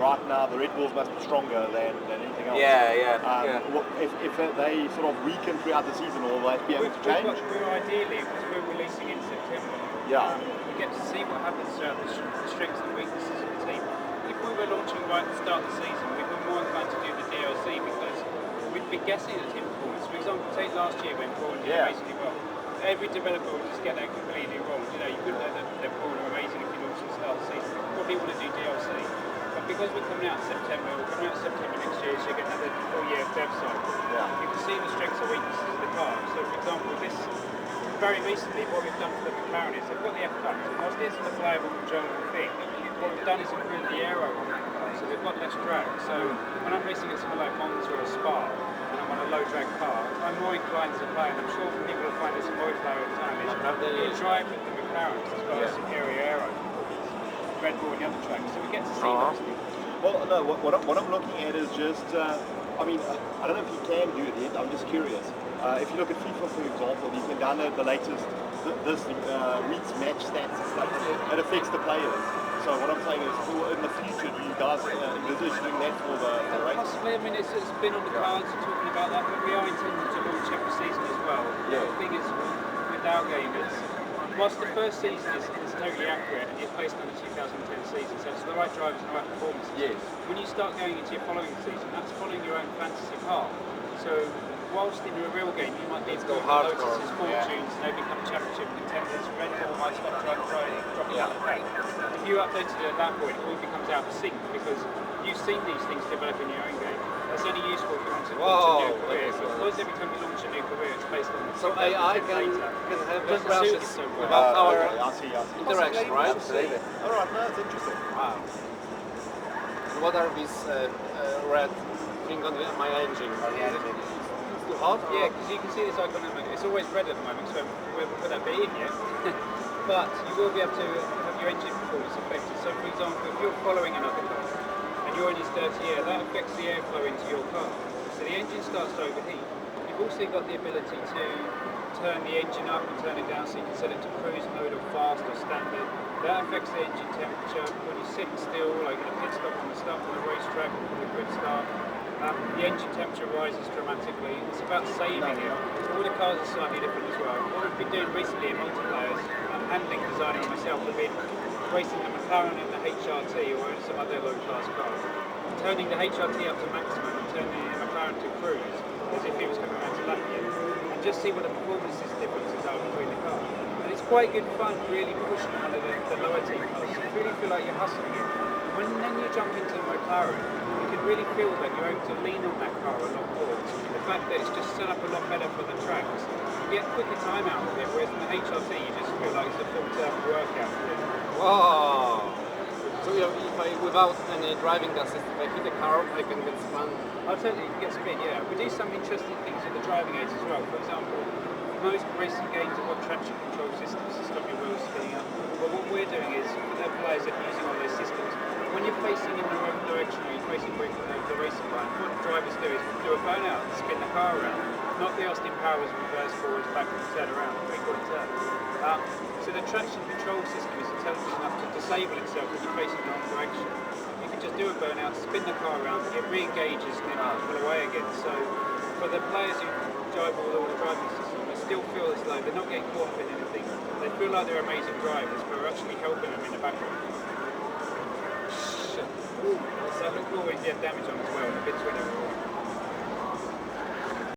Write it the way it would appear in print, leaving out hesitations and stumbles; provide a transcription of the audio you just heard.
right now the Red Bulls must be stronger than anything else. If they sort of weaken throughout the season, will they be able to change? We're ideally, because we're releasing in September, we get to see what happens throughout the strengths and weaknesses of the team. If we were launching right at the start of the season, we were more inclined to do the DLC because we'd be guessing at team performance. For example, take last year when Braun did amazingly well. Every developer would just get that completely wrong. You know, you couldn't know that Braun were amazing if you launched at the start of the season. Probably want to do DLC. But because we're coming out in September, next year, so you get another full year of dev cycle. You can see the strengths and weaknesses of the car. So for example, very recently what we've done for the McLaren is they've got the F-Cups, and whilst this is a playable controllable thing, what we've done is improve the aero on the car, so they've got less drag. So when I'm racing at something like Monza or a Spa, and I'm on a low drag car, I'm more inclined to play, and I'm sure people will find this annoying player at the time, is you drive with the McLaren, because it's got a superior aero. Red Bull and the other tracks, so we get to see those things. Well, no, what I'm looking at is just, I mean, I don't know if you can do it yet, I'm just curious. If you look at FIFA, for example, you can download the latest, this week's match stats and stuff. It affects the players. So what I'm saying is, in the future, do you guys envisage doing that for the race? Possibly, I mean, it's been on the cards talking about that, but we are intending to launch every season as well. The thing is, with our game, whilst the first season is totally accurate and it's based on the 2010 season, so it's the right drivers and the right performances. When you start going into your following season, that's following your own fantasy car. So whilst in a real game you might need to go Lotus's fortunes, and they become championship contenders, Red Bull might stop dropping out of pack. If you updated it at that point, it all becomes out of sync because you've seen these things develop in your own game. It's only useful if you want to launch a new career. So because every time you launch a new career, it's based on AI can have less brushes without our interaction, right? Absolutely. All right, no, that's interesting. Wow. What are these red thing on my engine? It's too hot? Yeah, because you can see this icon. It's always red at the moment, so we haven't put that bit in yet. But you will be able to have your engine performance affected. So, for example, if you're following another car and you're in his dirty air, that affects the airflow into your car. So the engine starts to overheat. You've also got the ability to turn the engine up and turn it down, so you can set it to cruise mode or fast or standard. That affects the engine temperature. When you're sitting still, like in a pit stop on the racetrack or the grid start, the engine temperature rises dramatically. It's about saving it. All the cars are slightly different as well. What we've been doing recently in multiplayer is handling, designing it myself. I've been racing the McLaren and the HRT or some other low-class cars, turning the HRT up to maximum and turning the McLaren to cruise as if he was coming around to lap you, and just see what the performance differences are between the cars. And it's quite good fun really pushing one of the lower team cars. You really feel like you're hustling it. When then you jump into the McLaren, you can really feel that you're able to lean on that car a lot more. The fact that it's just set up a lot better for the tracks. You get quicker time out of it, whereas in the HRT you just feel like it's a full-term workout. Wow! So without any driving assist, if I hit a car, I can get spun? Absolutely, you can get spin, yeah. We do some interesting things with the driving aids as well. For example, most racing games have got traction control systems to stop your wheels spinning up. But what we're doing is, for the players that are using all those systems, when you're facing in the wrong direction or you're facing away from the racing line, what drivers do is do a burnout and spin the car around. Not the Austin Powers reverse, forwards, backwards, turn around, three-quarter turn. So the traction control system is intelligent enough to disable itself when you're facing the wrong direction. You can just do a burnout, spin the car around, it re-engages and then pull away again. So for the players who drive all the driving systems, they still feel as though they're not getting caught up in anything. They feel like they're amazing drivers, but we're actually helping them in the background. So look, always have damage on as well, the bits when